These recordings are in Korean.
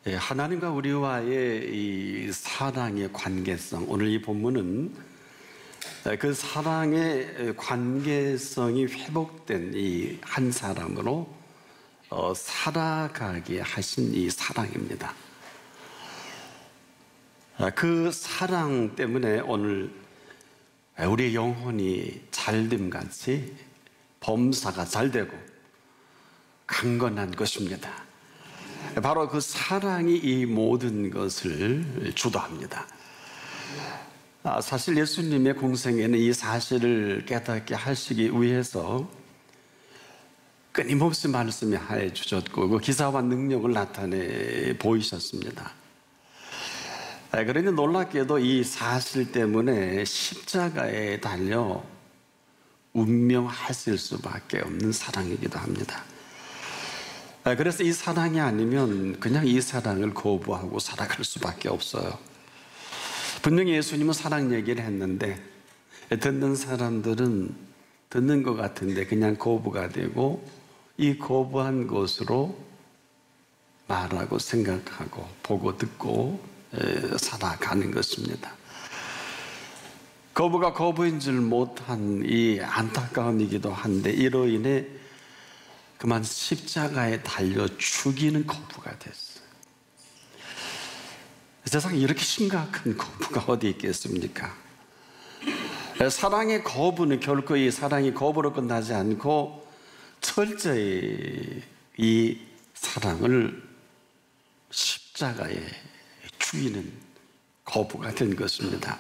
하나님과 우리와의 이 사랑의 관계성, 오늘 이 본문은 그 사랑의 관계성이 회복된 이 한 사람으로 살아가게 하신 이 사랑입니다. 그 사랑 때문에 오늘 우리의 영혼이 잘됨같이 범사가 잘되고 강건한 것입니다. 바로 그 사랑이 이 모든 것을 주도합니다. 사실 예수님의 공생에는 이 사실을 깨닫게 하시기 위해서 끊임없이 말씀해 주셨고 그 기사와 능력을 나타내 보이셨습니다. 그런데 놀랍게도 이 사실 때문에 십자가에 달려 운명하실 수밖에 없는 사랑이기도 합니다. 그래서 이 사랑이 아니면 그냥 이 사랑을 거부하고 살아갈 수밖에 없어요. 분명히 예수님은 사랑 얘기를 했는데 듣는 사람들은 듣는 것 같은데 그냥 거부가 되고 이 거부한 것으로 말하고 생각하고 보고 듣고 살아가는 것입니다. 거부가 거부인 줄 못한 이 안타까움이기도 한데 이로 인해 그만 십자가에 달려 죽이는 거부가 됐어요. 세상에 이렇게 심각한 거부가 어디 있겠습니까? 사랑의 거부는 결코 이 사랑이 거부로 끝나지 않고 철저히 이 사랑을 십자가에 죽이는 거부가 된 것입니다.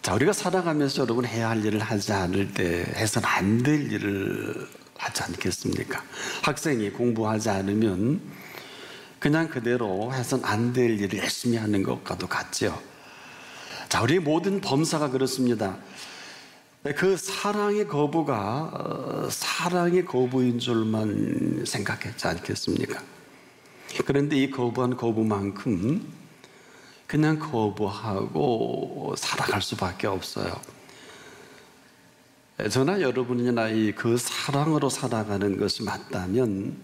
자, 우리가 살아가면서 여러분 해야 할 일을 하지 않을 때 해서는 안 될 일을 하지 않겠습니까? 학생이 공부하지 않으면 그냥 그대로 해서는 안 될 일을 열심히 하는 것과도 같죠. 자, 우리의 모든 범사가 그렇습니다. 그 사랑의 거부가 사랑의 거부인 줄만 생각했지 않겠습니까? 그런데 이 거부한 거부만큼 그냥 거부하고 살아갈 수밖에 없어요. 저나 여러분이나 그 사랑으로 살아가는 것이 맞다면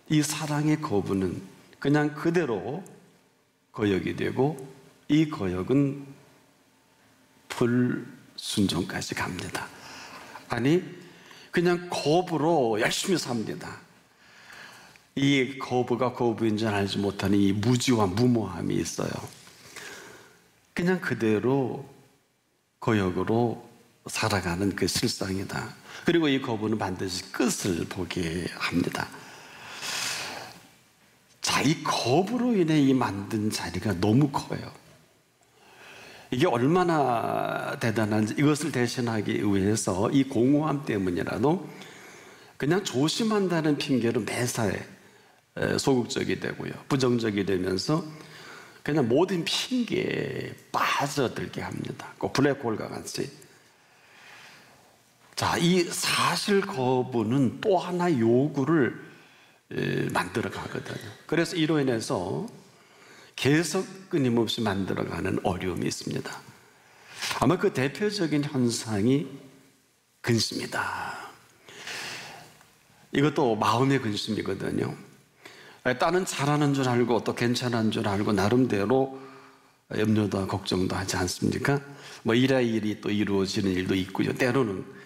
이 사랑의 거부는 그냥 그대로 거역이 되고 이 거역은 불순종까지 갑니다. 아니 그냥 거부로 열심히 삽니다. 이 거부가 거부인 줄 알지 못하는 이 무지와 무모함이 있어요. 그냥 그대로 거역으로 살아가는 그 실상이다. 그리고 이 거부는 반드시 끝을 보게 합니다. 자, 이 거부로 인해 이 만든 자리가 너무 커요. 이게 얼마나 대단한지 이것을 대신하기 위해서 이 공허함 때문이라도 그냥 조심한다는 핑계로 매사에 소극적이 되고요. 부정적이 되면서 그냥 모든 핑계에 빠져들게 합니다. 꼭 블랙홀과 같이. 자, 이 사실 거부는 또 하나의 요구를 만들어 가거든요. 그래서 이로 인해서 계속 끊임없이 만들어가는 어려움이 있습니다. 아마 그 대표적인 현상이 근심이다. 이것도 마음의 근심이거든요. 딸은 잘하는 줄 알고 또 괜찮은 줄 알고 나름대로 염려도 걱정도 하지 않습니까? 뭐 일의 일이 또 이루어지는 일도 있고요. 때로는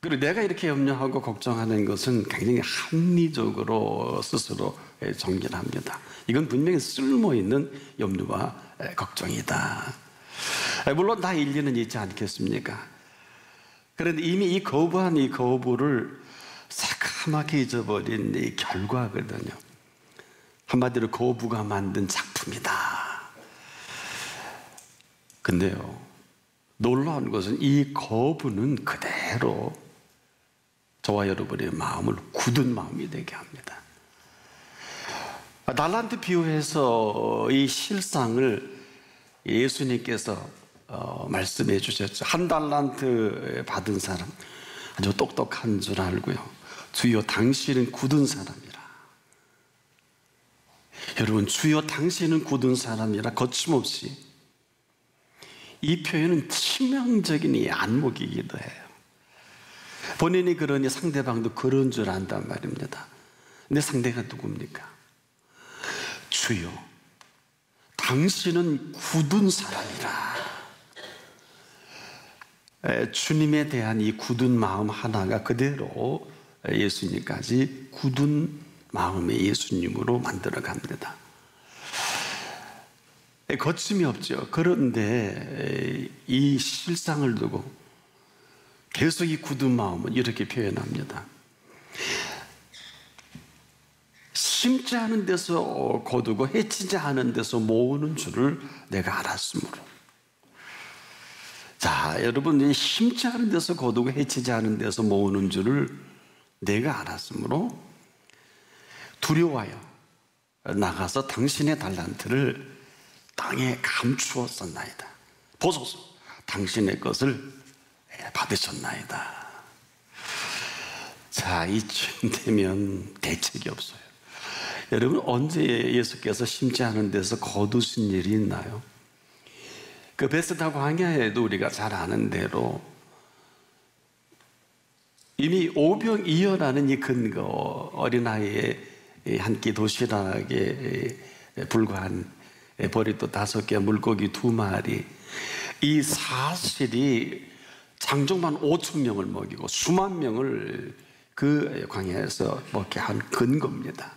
그리고 내가 이렇게 염려하고 걱정하는 것은 굉장히 합리적으로 스스로 정진합니다. 이건 분명히 쓸모있는 염려와 걱정이다. 물론 다 일리는 있지 않겠습니까? 그런데 이미 이 거부한 이 거부를 새카맣게 잊어버린 이 결과거든요. 한마디로 거부가 만든 작품이다. 근데요, 놀라운 것은 이 거부는 그대로 저와 여러분의 마음을 굳은 마음이 되게 합니다. 달란트 비유에서 이 실상을 예수님께서 말씀해 주셨죠. 한 달란트 받은 사람 아주 똑똑한 줄 알고요. 주여 당신은 굳은 사람이라. 여러분, 주여 당신은 굳은 사람이라 거침없이 이 표현은 치명적인 이 안목이기도 해요. 본인이 그러니 상대방도 그런 줄 안단 말입니다. 근데 상대가 누굽니까? 주여, 당신은 굳은 사람이라. 주님에 대한 이 굳은 마음 하나가 그대로 예수님까지 굳은 마음의 예수님으로 만들어 갑니다. 거침이 없죠. 그런데 이 실상을 두고 계속 이 굳은 마음은 이렇게 표현합니다. 심지 않은 데서 거두고 해치지 않은 데서 모으는 줄을 내가 알았으므로. 자, 여러분, 심지 않은 데서 거두고 해치지 않은 데서 모으는 줄을 내가 알았으므로 두려워하여 나가서 당신의 달란트를 땅에 감추었었나이다. 보소서, 당신의 것을 받으셨나이다. 자, 이쯤 되면 대책이 없어요. 여러분, 언제 예수께서 심지 않은 데서 거두신 일이 있나요? 그 베스다 광야에도 우리가 잘 아는 대로 이미 오병이어라는 이 근거, 어린아이의 한 끼 도시락에 불과한 보리또 5개, 물고기 2마리, 이 사실이 장정만 5,000명을 먹이고 수만 명을 그 광야에서 먹게 한 근거입니다.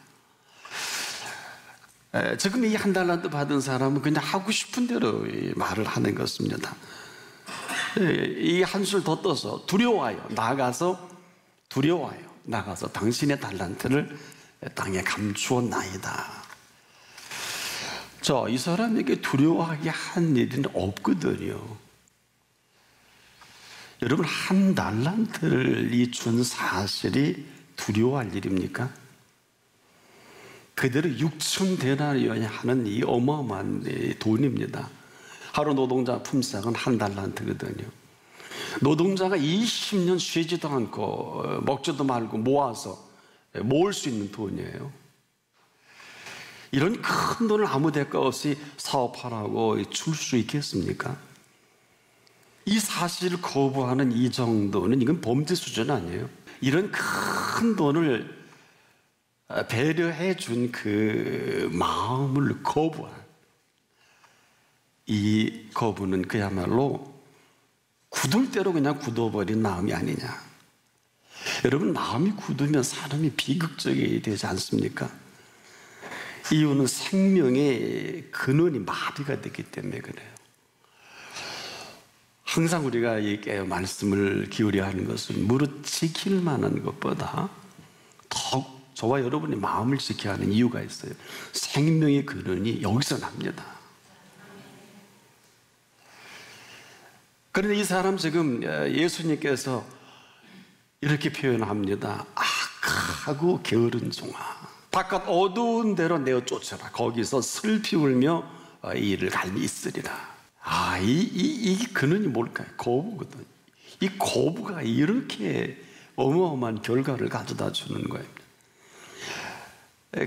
지금 이 한 달란트 받은 사람은 그냥 하고 싶은 대로 말을 하는 것입니다. 이 한술 더 떠서 두려워하여 나가서 당신의 달란트를 땅에 감추었나이다. 이 사람에게 두려워하게 한 일은 없거든요. 여러분, 한 달란트를 준 사실이 두려워할 일입니까? 그대로 6,000데나리온이 하는 이 어마어마한 돈입니다. 하루 노동자 품삯은 한 달란트거든요. 노동자가 20년 쉬지도 않고 먹지도 말고 모아서 모을 수 있는 돈이에요. 이런 큰 돈을 아무 대가 없이 사업하라고 줄 수 있겠습니까? 이 사실을 거부하는 이 정도는 이건 범죄 수준 아니에요. 이런 큰 돈을 배려해 준 그 마음을 거부한 이 거부는 그야말로 굳을 대로 그냥 굳어버린 마음이 아니냐. 여러분, 마음이 굳으면 사람이 비극적이 되지 않습니까? 이유는 생명의 근원이 마비가 됐기 때문에 그래요. 항상 우리가 이렇게 말씀을 기울여 하는 것은 무릇 지킬 만한 것보다 더욱 저와 여러분이 마음을 지켜야 하는 이유가 있어요. 생명의 근원이 여기서 납니다. 그런데 이 사람 지금 예수님께서 이렇게 표현합니다. 악하고 게으른 종아, 바깥 어두운 데로 내어 쫓아라. 거기서 슬피 울며 이 일을 갈미 있으리라. 이 근원이 뭘까요? 거부거든. 이 거부가 이렇게 어마어마한 결과를 가져다 주는 거예요.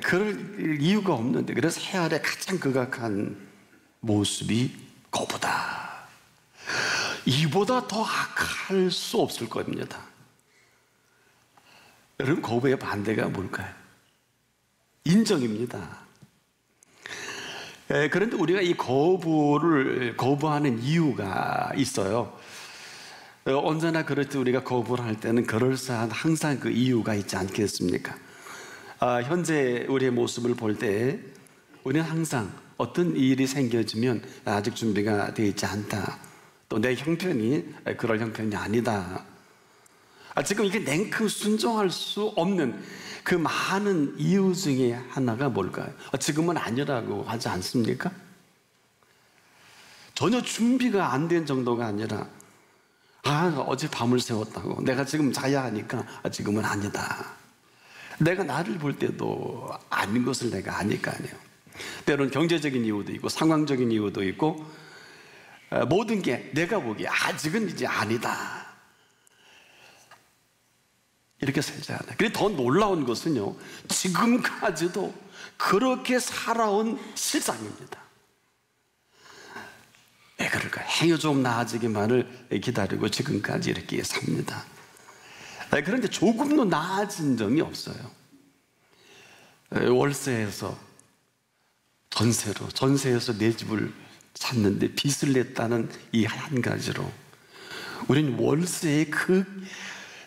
그럴 이유가 없는데, 그래서 해 아래 가장 극악한 모습이 거부다. 이보다 더 악할 수 없을 겁니다. 여러분, 거부의 반대가 뭘까요? 인정입니다. 그런데 우리가 이 거부를 거부하는 이유가 있어요. 언제나 그렇듯 우리가 거부를 할 때는 그럴싸한 항상 그 이유가 있지 않겠습니까? 현재 우리의 모습을 볼 때 우리는 항상 어떤 일이 생겨지면 아직 준비가 되어 있지 않다, 또 내 형편이 그럴 형편이 아니다, 지금 이게 냉큼 순종할 수 없는 그 많은 이유 중에 하나가 뭘까요? 지금은 아니라고 하지 않습니까? 전혀 준비가 안 된 정도가 아니라 어제 밤을 새웠다고 내가 지금 자야 하니까 지금은 아니다. 내가 나를 볼 때도 아닌 것을 내가 아니까요. 때로는 경제적인 이유도 있고 상황적인 이유도 있고 모든 게 내가 보기에 아직은 이제 아니다, 이렇게 살잖아요. 근데 더 놀라운 것은요, 지금까지도 그렇게 살아온 실상입니다. 왜 그럴까요? 행여 좀 나아지기만을 기다리고 지금까지 이렇게 삽니다. 그런데 조금도 나아진 점이 없어요. 월세에서 전세해서 내 집을 샀는데 빚을 냈다는 이 한 가지로 우리는 월세의 그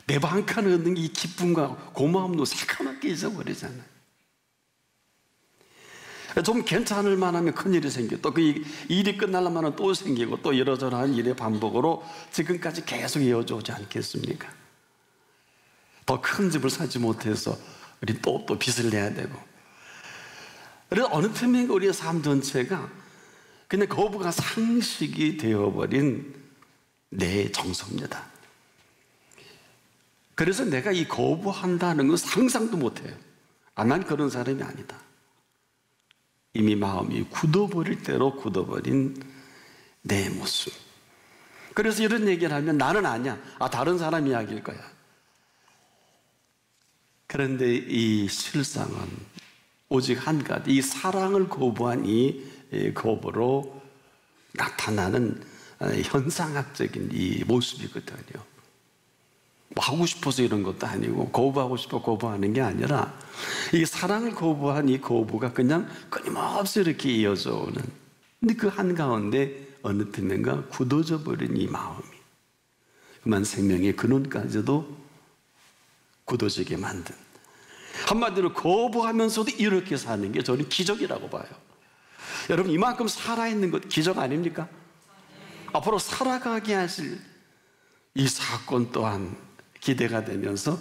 내 방 칸 얻는 이 기쁨과 고마움도 새까맣게 잊어버리잖아요. 좀 괜찮을 만하면 큰일이 생겨 또 그 일이 끝날라면 또 생기고 또 이러저러한 일의 반복으로 지금까지 계속 이어져 오지 않겠습니까? 더 큰 집을 사지 못해서 우리 또 빚을 내야 되고, 그래서 어느 틈에 우리의 삶 전체가 그냥 거부가 상식이 되어버린 내 정서입니다. 그래서 내가 이 거부한다는 건 상상도 못해요. 난 그런 사람이 아니다. 이미 마음이 굳어버릴 대로 굳어버린 내 모습. 그래서 이런 얘기를 하면 나는 아니야. 다른 사람 이야기일 거야. 그런데 이 실상은 오직 한 가지, 이 사랑을 거부한 이 거부로 나타나는 현상학적인 이 모습이거든요. 뭐 하고 싶어서 이런 것도 아니고 거부하고 싶어 거부하는 게 아니라 이 사랑을 거부한 이 거부가 그냥 끊임없이 이렇게 이어져 오는, 근데 그 한가운데 어느 틈엔가 굳어져 버린 이 마음이 그만 생명의 근원까지도 굳어지게 만든, 한마디로 거부하면서도 이렇게 사는 게 저는 기적이라고 봐요. 여러분, 이만큼 살아있는 것 기적 아닙니까? 앞으로 살아가게 하실 이 사건 또한 기대가 되면서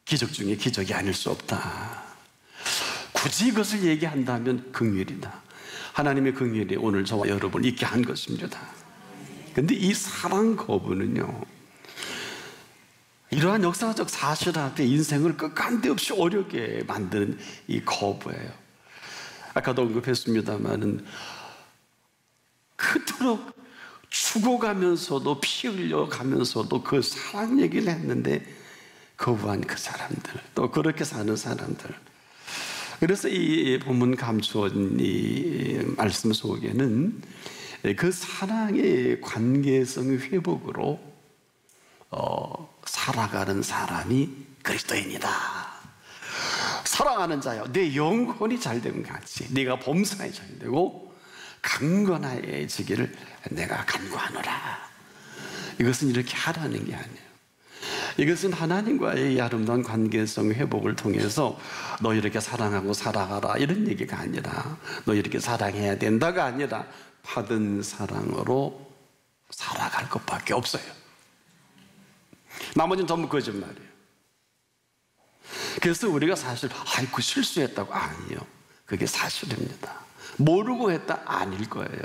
기적 중에 기적이 아닐 수 없다. 굳이 이것을 얘기한다면 긍휼이다. 하나님의 긍휼이 오늘 저와 여러분을 있게 한 것입니다. 그런데 이 사랑 거부는요, 이러한 역사적 사실 앞에 인생을 끝간데없이 어렵게 만드는 이 거부예요. 아까도 언급했습니다마는 그토록 죽어가면서도 피 흘려가면서도 그 사랑 얘기를 했는데 거부한 그 사람들, 또 그렇게 사는 사람들. 그래서 이 본문 감추어진 이 말씀 속에는 그 사랑의 관계성 회복으로 살아가는 사람이 그리스도인이다. 사랑하는 자여, 내 영혼이 잘되면 같이 네가 범사에 잘되고 강건해지기를 내가 간구하노라. 이것은 이렇게 하라는 게 아니에요. 이것은 하나님과의 이 아름다운 관계성 회복을 통해서 너 이렇게 사랑하고 살아가라 이런 얘기가 아니라, 너 이렇게 사랑해야 된다가 아니라 받은 사랑으로 살아갈 것밖에 없어요. 나머지는 전부 거짓말이에요. 그래서 우리가 사실 아이고 실수했다고, 아니요, 그게 사실입니다. 모르고 했다 아닐 거예요.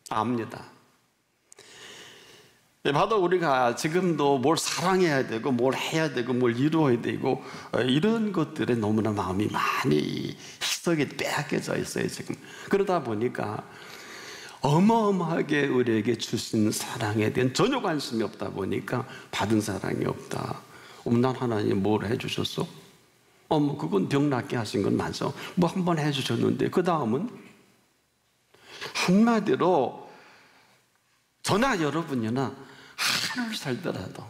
압니다. 봐도 우리가 지금도 뭘 사랑해야 되고 뭘 해야 되고 뭘 이루어야 되고 이런 것들에 너무나 마음이 많이 희석이 빼앗겨져 있어요 지금. 그러다 보니까 어마어마하게 우리에게 주신 사랑에 대한 전혀 관심이 없다 보니까 받은 사랑이 없다. 난 하나님 뭘 해주셨어? 뭐 그건 병 낫게 하신 건 맞아. 뭐 한 번 해주셨는데 그 다음은, 한마디로 저나 여러분이나 하루를 살더라도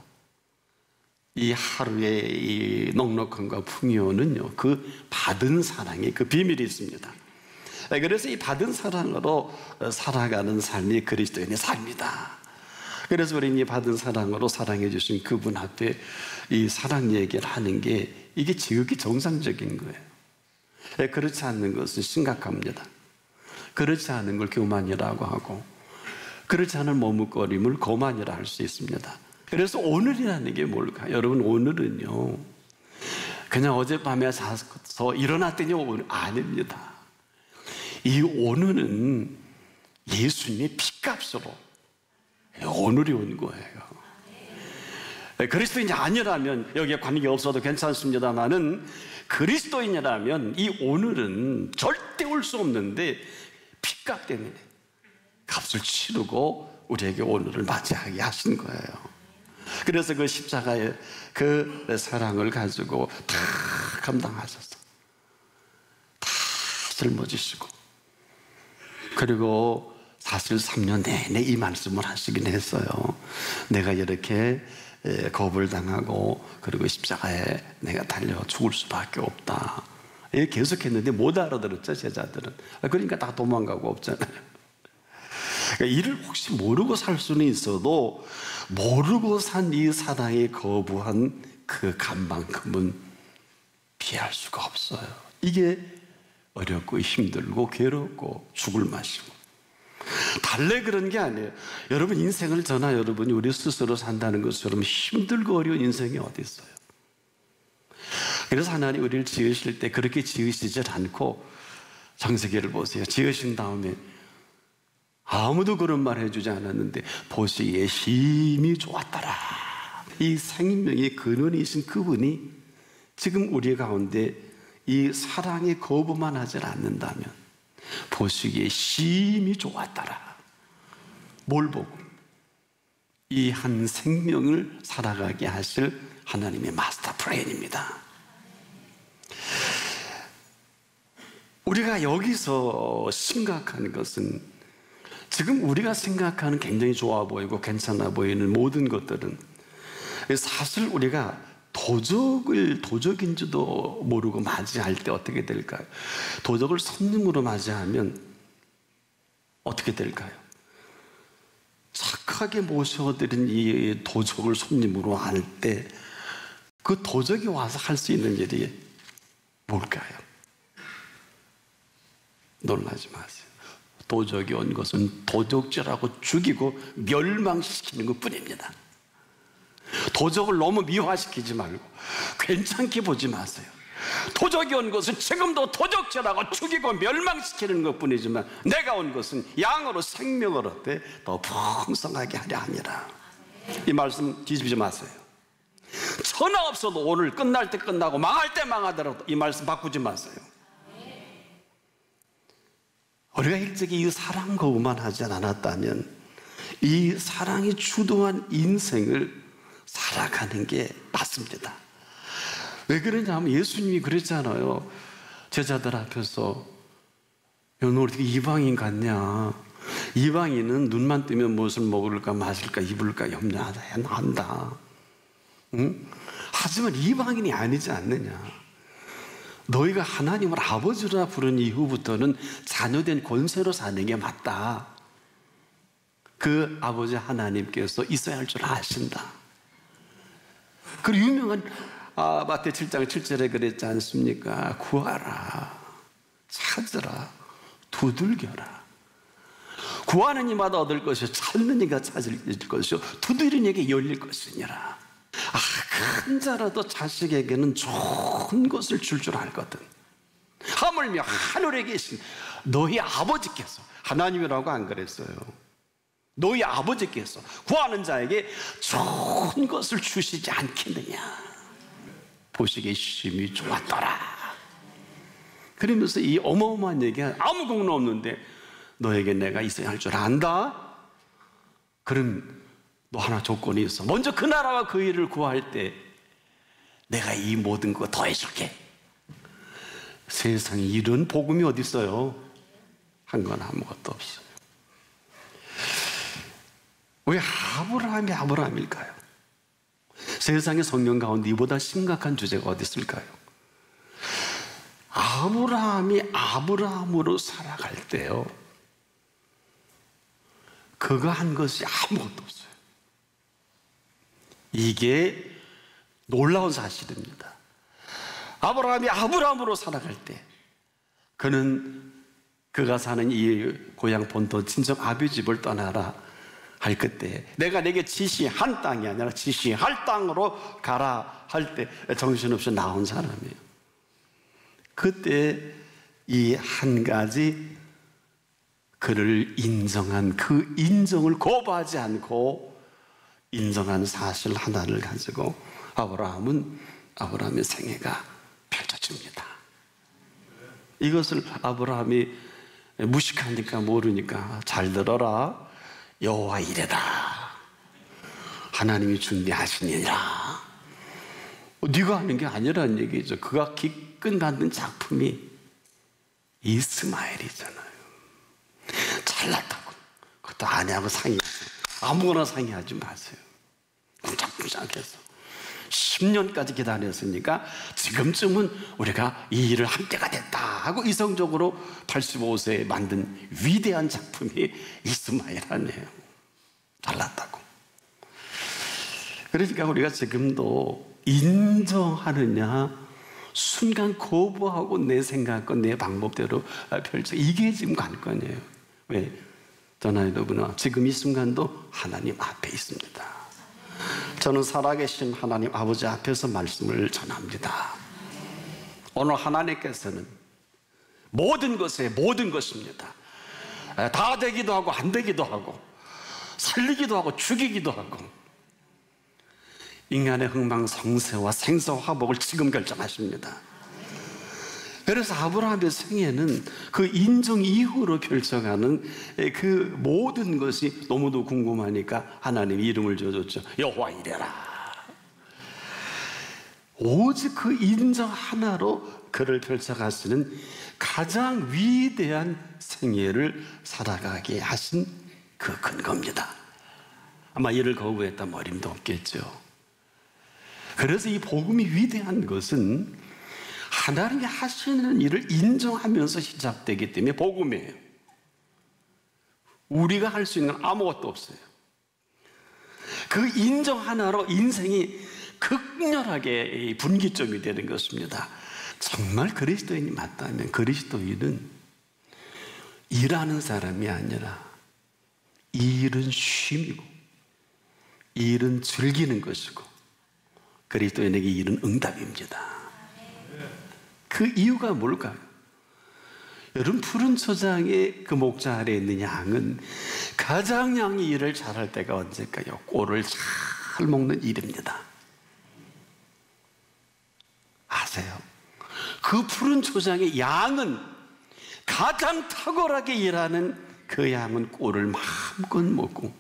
이 하루의 이 넉넉함과 풍요는요, 그 받은 사랑의 그 비밀이 있습니다. 그래서 이 받은 사랑으로 살아가는 삶이 그리스도인의 삶이다. 그래서 우리는 이 받은 사랑으로 사랑해 주신 그분 앞에 이 사랑 얘기를 하는 게 이게 지극히 정상적인 거예요. 그렇지 않는 것은 심각합니다. 그렇지 않은 걸 교만이라고 하고, 그렇지 않은 머뭇거림을 거만이라 할 수 있습니다. 그래서 오늘이라는 게 뭘까? 여러분, 오늘은요 그냥 어젯밤에 자서 일어났더니 오늘 아닙니다. 이 오늘은 예수님의 피값으로 오늘이 온 거예요. 그리스도인이 아니라면 여기에 관계 없어도 괜찮습니다만은, 그리스도인이라면 이 오늘은 절대 올 수 없는데 피값 때문에 값을 치르고 우리에게 오늘을 맞이하게 하신 거예요. 그래서 그 십자가의 그 사랑을 가지고 다 감당하셔서 다 짊어지시고, 그리고 사실 3년 내내 이 말씀을 하시긴 했어요. 내가 이렇게 겁을 당하고 그리고 십자가에 내가 달려 죽을 수밖에 없다. 계속했는데 못 알아들었죠, 제자들은. 그러니까 다 도망가고 없잖아요. 그러니까 이를 혹시 모르고 살 수는 있어도 모르고 산 이 사랑에 거부한 그 값만큼은 피할 수가 없어요. 이게 어렵고 힘들고 괴롭고 죽을 맛이고. 달래 그런 게 아니에요. 여러분 인생을 저나 여러분이 우리 스스로 산다는 것처럼 힘들고 어려운 인생이 어디 있어요. 그래서 하나님 우리를 지으실 때 그렇게 지으시질 않고, 창세기를 보세요. 지으신 다음에 아무도 그런 말 해주지 않았는데 보시기에 힘이 좋았더라. 이 생명의 근원이신 그분이 지금 우리 가운데 이 사랑의 거부만 하지 않는다면 보시기에 힘이 좋았더라. 뭘 보고? 이 한 생명을 살아가게 하실 하나님의 마스터 플랜입니다. 우리가 여기서 심각한 것은, 지금 우리가 생각하는 굉장히 좋아 보이고 괜찮아 보이는 모든 것들은 사실 우리가 도적인지도 모르고 맞이할 때 어떻게 될까요? 도적을 손님으로 맞이하면 어떻게 될까요? 착하게 모셔드린 이 도적을 손님으로 할 때 그 도적이 와서 할 수 있는 일이 뭘까요? 놀라지 마세요. 도적이 온 것은 도적질하고 죽이고 멸망시키는 것 뿐입니다. 도적을 너무 미화시키지 말고 괜찮게 보지 마세요. 도적이 온 것은 지금도 도적질하고 죽이고 멸망시키는 것 뿐이지만, 내가 온 것은 양으로 생명을 얻되 더 풍성하게 하려 함이라. 이 말씀 뒤집지 마세요. 천하 없어도 오늘 끝날 때 끝나고 망할 때 망하더라도 이 말씀 바꾸지 마세요. 우리가 일찍이 이 사랑 거부만 하지 않았다면 이 사랑이 주도한 인생을 살아가는 게 맞습니다. 왜 그러냐면 예수님이 그랬잖아요. 제자들 앞에서, 너 어떻게 이방인 같냐? 이방인은 눈만 뜨면 무엇을 먹을까 마실까 입을까 염려한다. 응? 하지만 이방인이 아니지 않느냐? 너희가 하나님을 아버지라 부른 이후부터는 자녀된 권세로 사는 게 맞다. 그 아버지 하나님께서 있어야 할 줄 아신다. 그 유명한 마태 7장 7절에 그랬지 않습니까? 구하라, 찾으라, 두들겨라. 구하는 이마다 얻을 것이요, 찾는 이가 찾을 것이요, 두드리는 이에게 열릴 것이니라. 큰 자라도 자식에게는 좋은 것을 줄 알거든. 하물며 하늘에 계신 너희 아버지께서, 하나님이라고 안 그랬어요. 너희 아버지께서 구하는 자에게 좋은 것을 주시지 않겠느냐. 보시기에 심히 좋았더라. 그러면서 이 어마어마한 얘기가 아무 공로 없는데, 너에게 내가 있어야 할 줄 안다? 그럼 너 하나 조건이 있어. 먼저 그 나라와 그 일을 구할 때 내가 이 모든 거 더해줄게. 세상에 이런 복음이 어디 있어요? 한 건 아무것도 없어요. 왜 아브라함일까요? 세상의 성경 가운데 이보다 심각한 주제가 어디 있을까요? 아브라함이 아브라함으로 살아갈 때요, 그가 한 것이 아무것도 없어요. 이게 놀라운 사실입니다. 아브라함이 아브라함으로 살아갈 때 그가 사는 이 고향 본토 친정 아비 집을 떠나라 할 그때, 내가 내게 지시한 땅이 아니라 지시할 땅으로 가라 할 때 정신없이 나온 사람이에요. 그때 이 한 가지 그를 인정한, 그 인정을 거부하지 않고 인정한 사실 하나를 가지고 아브라함의 생애가 펼쳐집니다. 이것을 아브라함이 무식하니까 모르니까, 잘 들어라, 여호와 이레다, 하나님이 준비하시니라. 네가 하는 게 아니라는 얘기죠. 그가 기껏 만든 작품이 이스마엘이잖아요. 잘났다고 그것도 아내하고 상의하세요. 아무거나 상의하지 마세요. 쿵짝쿵짝해서 10년까지 기다렸으니까 지금쯤은 우리가 이 일을 할 때가 됐다 하고 이성적으로 85세에 만든 위대한 작품이 이스마엘 잘났다고. 그러니까 우리가 지금도 인정하느냐, 순간 거부하고 내 생각과 내 방법대로 펼쳐, 이게 지금 관건이에요. 왜? 저나 여러분은 지금 이 순간도 하나님 앞에 있습니다. 저는 살아계신 하나님 아버지 앞에서 말씀을 전합니다. 오늘 하나님께서는 모든 것에 모든 것입니다. 다 되기도 하고 안 되기도 하고 살리기도 하고 죽이기도 하고 인간의 흥망성쇠와 생사화복을 지금 결정하십니다. 그래서 아브라함의 생애는 그 인정 이후로 결정하는 그 모든 것이 너무도 궁금하니까 하나님이 이름을 지어줬죠. 여호와 이레라. 오직 그 인정 하나로 그를 펼쳐가시는 가장 위대한 생애를 살아가게 하신 그 근거입니다. 아마 이를 거부했다면 어림도 없겠죠. 그래서 이 복음이 위대한 것은 하나님이 하시는 일을 인정하면서 시작되기 때문에 복음이에요. 우리가 할 수 있는 아무것도 없어요. 그 인정 하나로 인생이 극렬하게 분기점이 되는 것입니다. 정말 그리스도인이 맞다면 그리스도인은 일하는 사람이 아니라 이 일은 쉼이고 이 일은 즐기는 것이고 그리스도인에게 이 일은 응답입니다. 그 이유가 뭘까요? 여러분, 푸른 초장에 그 목자 아래에 있는 양은 가장 양이 일을 잘할 때가 언제일까요? 꼴을 잘 먹는 일입니다. 아세요? 그 푸른 초장의 양은 가장 탁월하게 일하는 그 양은 꼴을 마음껏 먹고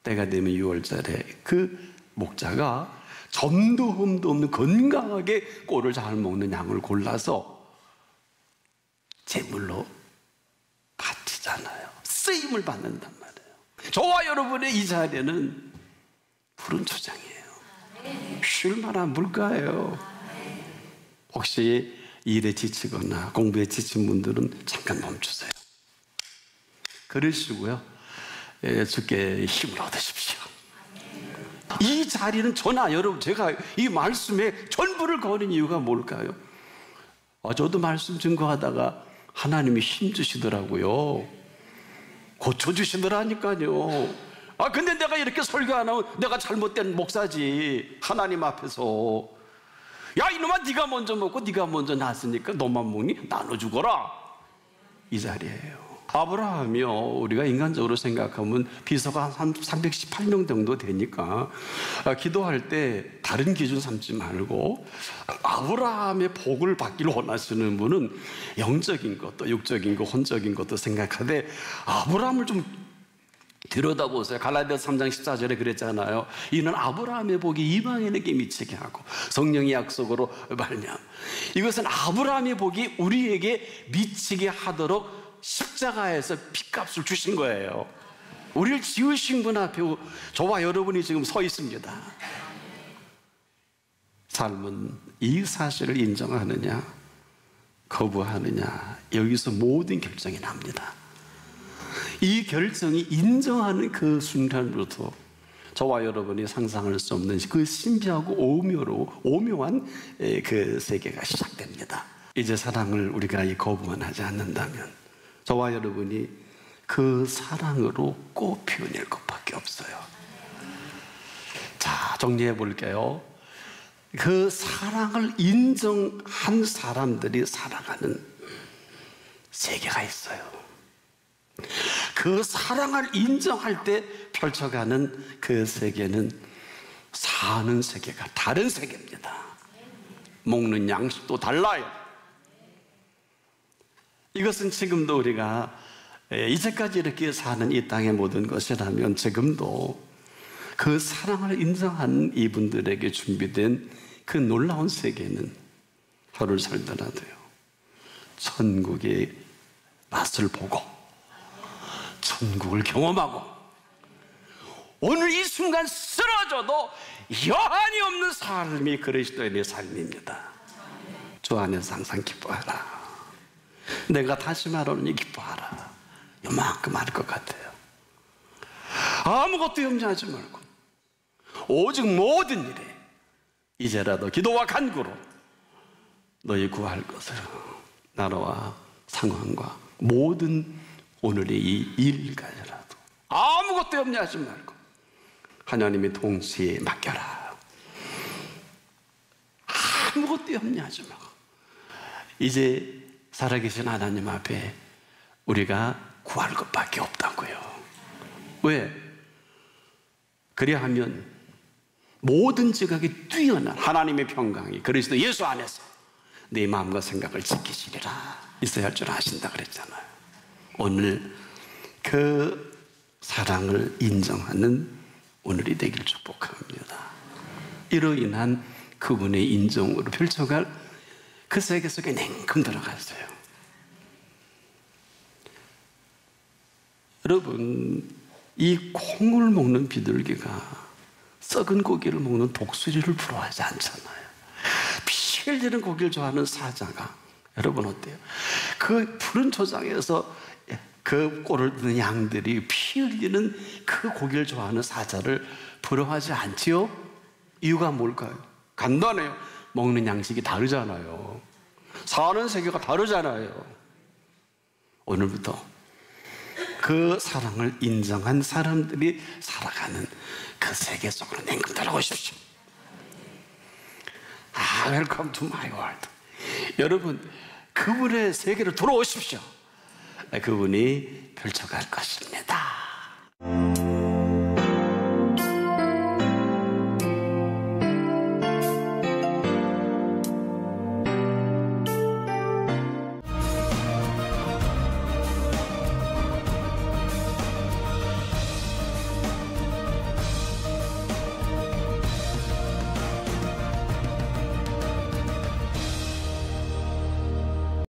때가 되면 6월절에 그 목자가 점도 흠도 없는 건강하게 꼴을 잘 먹는 양을 골라서 제물로 바치잖아요. 쓰임을 받는단 말이에요. 저와 여러분의 이 자리는 푸른 초장이에요. 쉴 만한 물가예요. 혹시 일에 지치거나 공부에 지친 분들은 잠깐 멈추세요. 그러시고요, 주께 힘을 얻으십시오. 이 자리는 저나 여러분, 제가 이 말씀에 전부를 거는 이유가 뭘까요? 저도 말씀 증거하다가 하나님이 힘 주시더라고요. 고쳐주시더라니까요. 근데 내가 이렇게 설교 안 하면 내가 잘못된 목사지. 하나님 앞에서 야 이놈아, 네가 먼저 먹고 네가 먼저 났으니까 너만 먹니? 나눠 주거라. 이 자리예요. 아브라함이요, 우리가 인간적으로 생각하면 비서가 한 318명 정도 되니까 기도할 때 다른 기준 삼지 말고 아브라함의 복을 받기를 원하시는 분은 영적인 것도 육적인 것 혼적인 것도 생각하되 아브라함을 좀 들여다보세요. 갈라디아서 3장 14절에 그랬잖아요. 이는 아브라함의 복이 이방인에게 미치게 하고 성령의 약속으로 말미암아. 이것은 아브라함의 복이 우리에게 미치게 하도록 십자가에서 핏값을 주신 거예요. 우리를 지으신 분 앞에 저와 여러분이 지금 서 있습니다. 삶은 이 사실을 인정하느냐 거부하느냐, 여기서 모든 결정이 납니다. 이 결정이 인정하는 그 순간부터 저와 여러분이 상상할 수 없는 그 신비하고 오묘한 그 세계가 시작됩니다. 이제 사랑을 우리가 거부만 하지 않는다면 저와 여러분이 그 사랑으로 꽃 피워낼 것밖에 없어요. 자, 정리해 볼게요. 그 사랑을 인정한 사람들이 살아가는 세계가 있어요. 그 사랑을 인정할 때 펼쳐가는 그 세계는 사는 세계가 다른 세계입니다. 먹는 양식도 달라요. 이것은 지금도 우리가 이제까지 이렇게 사는 이 땅의 모든 것이라면 지금도 그 사랑을 인정하는 이분들에게 준비된 그 놀라운 세계는 하루를 살더라도요, 천국의 맛을 보고 천국을 경험하고 오늘 이 순간 쓰러져 쓰러져도 여한이 없는 삶이 그리스도인의 삶입니다. 주 안에서 항상 기뻐하라. 내가 다시 말하노니 기뻐하라. 요만큼 할 것 같아요. 아무것도 염려하지 말고 오직 모든 일에 이제라도 기도와 간구로 너희 구할 것을, 나라와 상황과 모든 오늘의 이 일까지라도 아무것도 염려하지 말고 하나님의 통치에 맡겨라. 아무것도 염려하지 말고 이제 살아계신 하나님 앞에 우리가 구할 것밖에 없다고요. 왜? 그리하면 모든 지각이 뛰어난 하나님의 평강이 그리스도 예수 안에서 내 마음과 생각을 지키시리라 있어야 할 줄 아신다 그랬잖아요. 오늘 그 사랑을 인정하는 오늘이 되길 축복합니다. 이로 인한 그분의 인정으로 펼쳐갈 그 세계 속에 냉큼 들어갔어요. 여러분, 이 콩을 먹는 비둘기가 썩은 고기를 먹는 독수리를 부러워하지 않잖아요. 피 흘리는 고기를 좋아하는 사자가, 여러분 어때요? 그 푸른 초장에서 그 꼴을 듣는 양들이 피 흘리는 그 고기를 좋아하는 사자를 부러워하지 않지요? 이유가 뭘까요? 간단해요. 먹는 양식이 다르잖아요. 사는 세계가 다르잖아요. 오늘부터 그 사랑을 인정한 사람들이 살아가는 그 세계 속으로 냉큼 들어오십시오. Welcome to my world. 여러분, 그분의 세계로 들어오십시오. 그분이 펼쳐갈 것입니다.